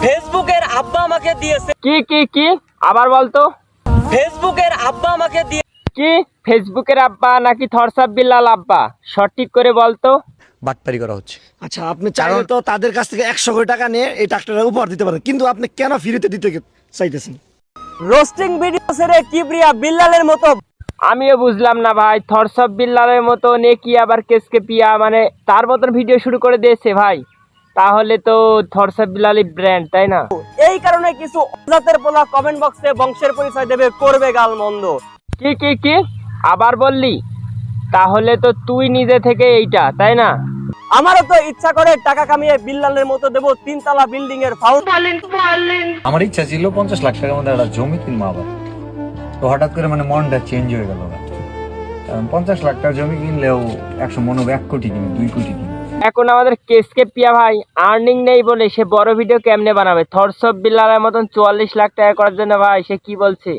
ফেসবুকের আব্বা আমাকে দিয়েছে। কি আবার বলতো। ফেসবুকের আব্বা আমাকে দিয়ে কি ফেসবুকের আব্বা নাকি থরসাব বিল্লাল আব্বা? সঠিক করে বলতো। বাটপারি করা হচ্ছে। আচ্ছা, আপনি চাইলে তো তাদের কাছ থেকে 100 কোটি টাকা নিয়ে এই ট্রাক্টরটা উপহার দিতে পারেন, কিন্তু আপনি কেন ফ্রিতে দিতে চাইতেছেন? রোস্টিং ভিডিও ছেড়ে কিবরিয়া বিল্লালের মতো। আমিও বুঝলাম না ভাই, থরসাব বিল্লালের মতো নে কি আবার কেসকে পিয়া মানে তার মতন ভিডিও শুরু করে দিয়েছে ভাই। তাহলে তো থরসাব বিল্লালই ব্র্যান্ড, তাই না? এই কারণে কিছু অজাতের পোলা কমেন্ট বক্সে বংশের পরিচয় দেবে, করবে গাল মন্দ। কি আবার বললি? তাহলে তো তুই নিজে থেকে এইটা, তাই না? আমারও তো ইচ্ছা করে টাকা কামিয়ে বিল্লালের মতো দেবো 3 তলা বিল্ডিং এর ফাউন্ডেশন। আমার ইচ্ছা ছিল 50 লাখ টাকার মধ্যে একটা জমি কিনবো আবার। তো হঠাৎ করে মানে মনটা চেঞ্জ হয়ে গেল। কারণ 50 লাখ টাকা জমি কিনলেও 100 মনে 1 কোটি কিনি, 2 কোটি কিনি। এখন আমাদের কেসকে পিয়া ভাই আর্নিং নেই বলে সে বড় ভিডিও কেমনে বানাবে? থরসাব বিল্লালের মতন 44 লাখ টাকা করার জন্য ভাই সে কি বলছে?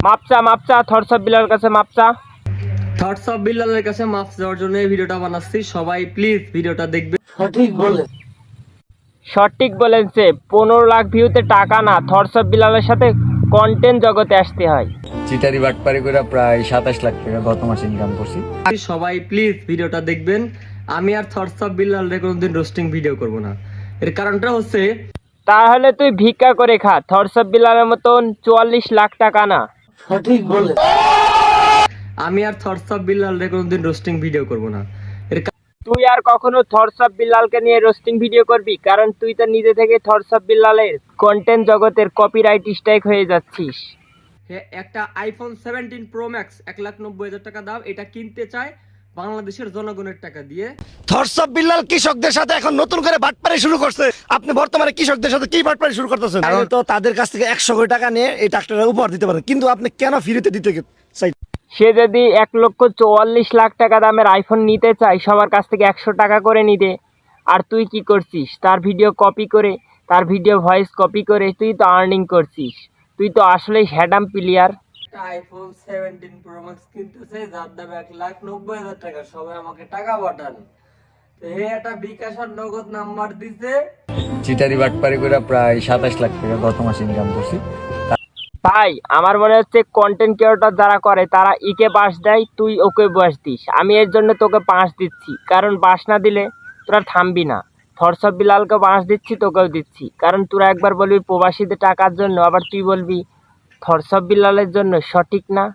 মাপচা থরসাব বিল্লালের কাছে মাপচা। থটস অফ বিল্লালের কাছে মাফ চাওয়ার জন্য এই ভিডিওটা বানাচ্ছি। সবাই প্লিজ ভিডিওটা দেখবে। সঠিক বলেছে। 15 লাখ ভিউতে টাকা না, থরসাব বিল্লালের সাথে কন্টেন্ট জগতে আসতে হয়। চিটারি বাটপারি করে প্রায় 27 লাখ টাকা গত মাসে ইনকাম করছি। সবাই প্লিজ ভিডিওটা দেখবেন। আমি আর থটস অফ বিল্লালের কোনোদিন রোস্টিং ভিডিও করব না। এর কারণটা হচ্ছে তাহলে তুই ভিক্ষা করে খা, থরসাব বিল্লালের মতন 44 লাখ টাকা না। আমি আর থটস অফ বিল্লালের কোনোদিন রোস্টিং ভিডিও করব না। তুই আর কখনো থরসাব বিল্লালকে নিয়ে রোস্টিং ভিডিও করবি? কারণ তুই তো নিজে থেকে থরসাব বিল্লালের কন্টেন্ট জগতের কপিরাইট স্ট্রাইক হয়ে যাচ্ছিস। একটা আইফোন 17 প্রো ম্যাক্স 1,90,000 টাকা দাম, এটা কিনতে চায় বাংলাদেশের জনগণের টাকা দিয়ে। থরসাব বিল্লাল কৃষকদের সাথে এখন নতুন করে বাটপারি শুরু করছে। আপনি বর্তমানে কৃষকদের সাথে কি বাটপারি শুরু করতেছেন? কারণ তো তাদের কাছ থেকে 100 কোটি টাকা নিয়ে এই ট্রাক্টরটা উপহার দিতে পারেন, কিন্তু আপনি কেন ফ্রিতে দিতে চাইছেন? সে যদি 1,44,00,000 টাকা দামের আইফোন নিতে চায় সবার কাছ থেকে 100 টাকা করে নিতে, আর তুই কি করছিস? তার ভিডিও কপি করে, তার ভিডিও ভয়েস কপি করে তুই তো আর্নিং করছিস। তুই তো আসলেই হ্যাডাম প্লেয়ার। একটা আইফোন 17 প্রো ম্যাক্স কিনতেছে যার দাম 1,90,000 টাকা। সবাই আমাকে টাকা পাঠান। তো হে একটা বিকাশ আর নগদ নাম্বার দিতে। চিটারি বাটপারি করে প্রায় 27 লাখ টাকা গত মাসে ইনকাম করছি। ভাই আমার মনে হচ্ছে কন্টেন্ট ক্রিয়েটর যারা করে তারা ইকে বাস দেয়, তুই ওকে বাস দিস। আমি এর জন্য তোকে বাস দিচ্ছি, কারণ বাস না দিলে তোরা থামবি না। থরসাব বিল্লালকে বাস দিচ্ছি, তোকেও দিচ্ছি, কারণ তোরা একবার বলবি প্রবাসীদের টাকার জন্য, আবার তুই বলবি থরসাব বিল্লালের জন্য। সঠিক না?